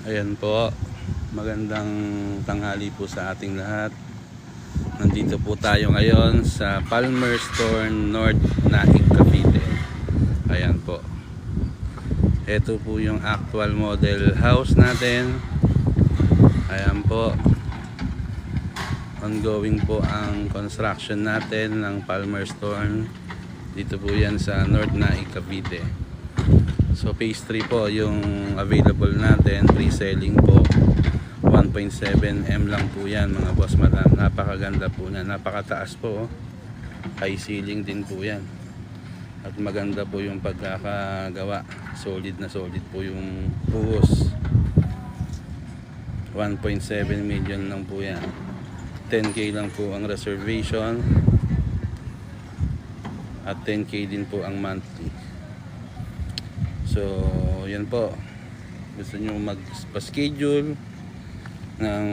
Ayan po, magandang tanghali po sa ating lahat. Nandito po tayo ngayon sa Palmerston North Naik, Cavite. Ayan po, ito po yung actual model house natin. Ayan po, ongoing po ang construction natin ng Palmerston. Dito po yan sa North Naik, Cavite. So phase 3 po yung available natin, pre-selling po. 1.7M lang po yan mga boss madam. Napakaganda po na, napakataas po, oh. High ceiling din po yan. At maganda po yung pagkakagawa. Solid na solid po yung buhos. 1.7 million lang po yan. 10k lang po ang reservation. At 10k din po ang monthly. So, yan po. Gusto nyo magpa-schedule ng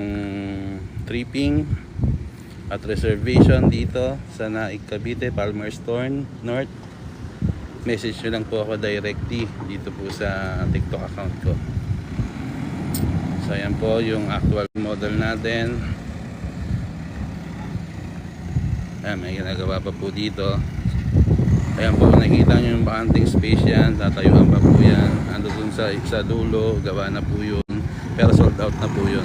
tripping at reservation dito sa Naik, Cavite, Palmerston North. Message nyo lang po ako directly dito po sa TikTok account ko. So, yan po yung actual model natin. Ayan, may ginagawa pa po dito. Ayan po, nakikita nyo yung bakanting space yan. Tatayuan pa po yan. Ando dun sa dulo, gawa na po yun. Pero sold out na po yun.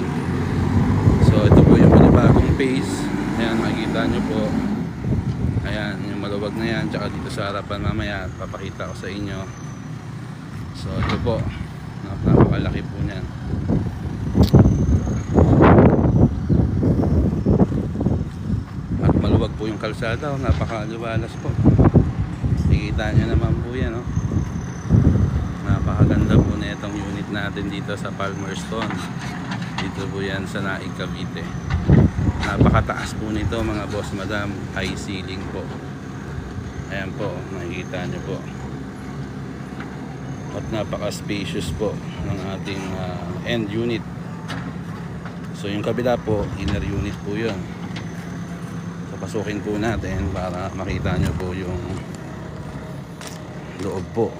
So ito po yung panibagong phase. Ayan, makikita nyo po. Ayan, yung maluwag na yan. Tsaka dito sa harapan mamaya, papakita ko sa inyo. So ito po, napakalaki po niyan. At maluwag po yung kalsada. Napakaluwalas po. Nakikita nyo naman po yan, oh. Napakaganda po na itong unit natin dito sa Palmerston. Dito po yan sa Naik, Cavite. Napakataas po nito mga boss madam. High ceiling po. Ayan po, nakikita nyo po. At napaka-spacious po ng ating end unit. So yung kabila po, inner unit po yun. So pasukin po natin para makita nyo po yung loob po.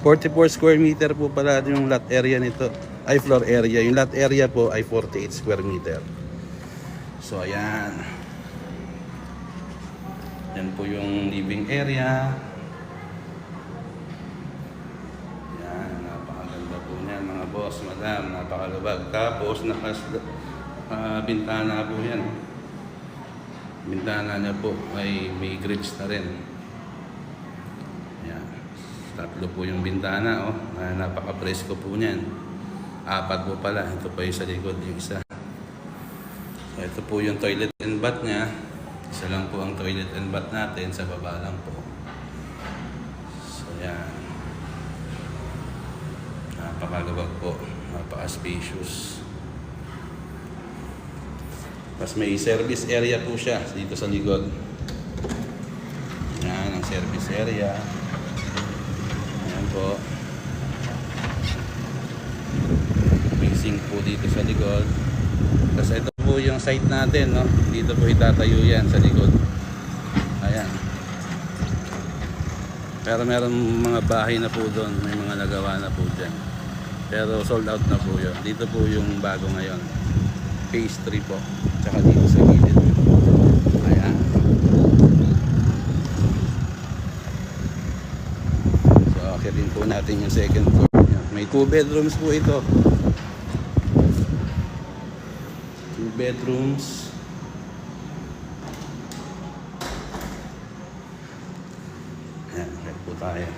44 square meter po pala yung lot area nito. Ay, floor area. Yung lot area po ay 48 square meter. So ayan. Yan po yung living area. Yan, napakaganda po niyan mga boss madam. Napakalubag. Tapos bintana po yan. Bintana niya po ay may grills na rin. Tatlo po yung bintana, oh. Napaka-presko po niyan. 4 po pala. Ito pa yung sa likod, yung isa. So, ito po yung toilet and bath niya. Isa lang po ang toilet and bath natin. Sa baba lang po. So, yan. Napakaluwag po. Napaka-spacious. Mas may service area po siya dito sa likod. Yan ang service area. Po. May sink po dito sa likod. Kasi ito po yung site natin, no? Dito po itatayo yan sa likod. Ayan. Pero meron mga bahay na po doon. May mga nagawa na po dyan. Pero sold out na po yun. Dito po yung bago ngayon. Phase 3 po. Tsaka dito sa gilid. Ayan. Din po natin yung second floor. May 2 bedrooms po ito. 2 bedrooms. Ayan, check po tayo.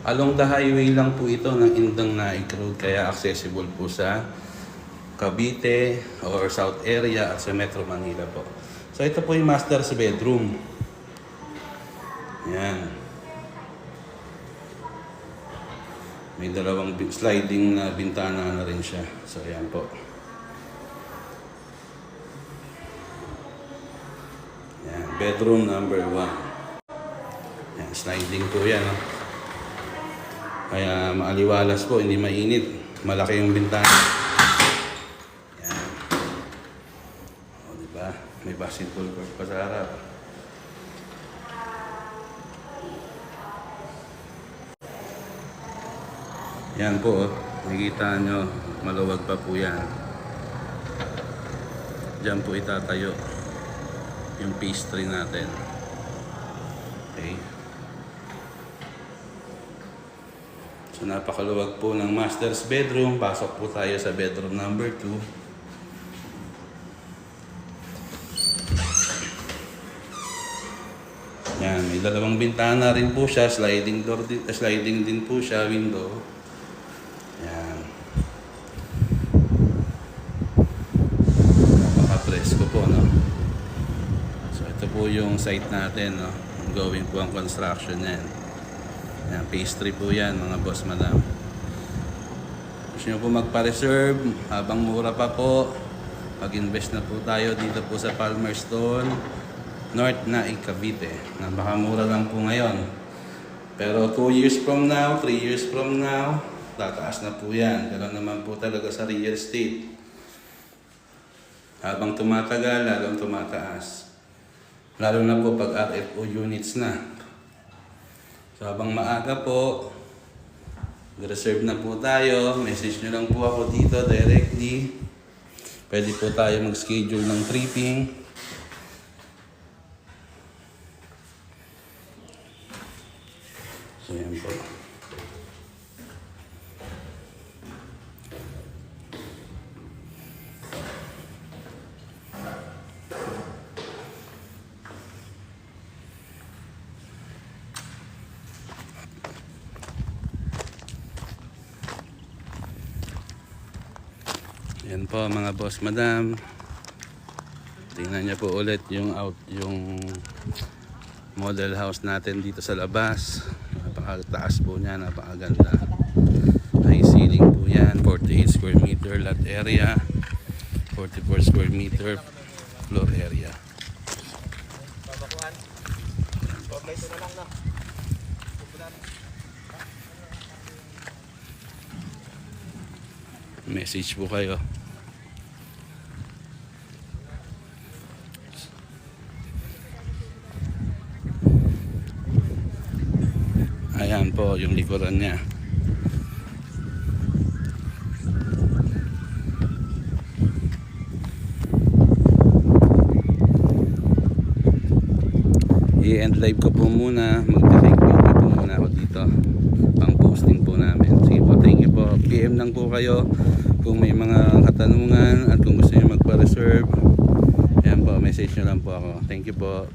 Along the highway lang po ito ng Indang Naik Road, kaya accessible po sa Cavite or South area at sa Metro Manila po. So ito po yung master's bedroom. May dalawang sliding na bintana na rin siya. So ayan po. Ayan, bedroom number 1. Ayan, sliding po yan. Oh. Kaya maaliwalas po, hindi mainit. Malaki yung bintana. Ayan. O, diba? May basketball court pa sa harap. Yan po, oh. Nakikita nyo, maluwag pa po yan. Diyan po itatayo yung pastry natin. Okay. So napakaluwag po ng master's bedroom. Pasok po tayo sa bedroom number 2. Yan, may dalawang bintana rin po siya. Sliding door din, sliding din po siya, window. Yan. Napaka-presko po, no? So ito po yung site natin, no? Going po ang construction yan. Yan, pastry po yan, mga boss, madam. Gusto nyo po magpa-reserve habang mura pa po. Pag-invest na po tayo dito po sa Palmerston North Naik, Cavite. Napakamura lang po ngayon. Pero 2 years from now, 3 years from now, tataas na po yan. Ganoon naman po talaga sa real estate. Habang tumatagal, lalong tumataas. Lalo na po pag RFO units na. So habang maaga po, reserve na po tayo. Message nyo lang po ako dito directly. Pwede po tayo mag-schedule ng tripping. So yan po. Yan po mga boss, madam. Tingnan niyo po ulit yung model house natin dito sa labas. Napakataas po niya, napakaganda. High ceiling po yan, 48 square meter lot area, 44 square meter floor area. Message po kayo. Ayan po yung likuran niya. I-end live ko po muna. Mag-take video po muna ako dito. Pang posting po namin. Sige po, thank you po. PM lang po kayo kung may mga katanungan at kung gusto niyo magpa-reserve. Ayan po, message nyo lang po ako. Thank you po.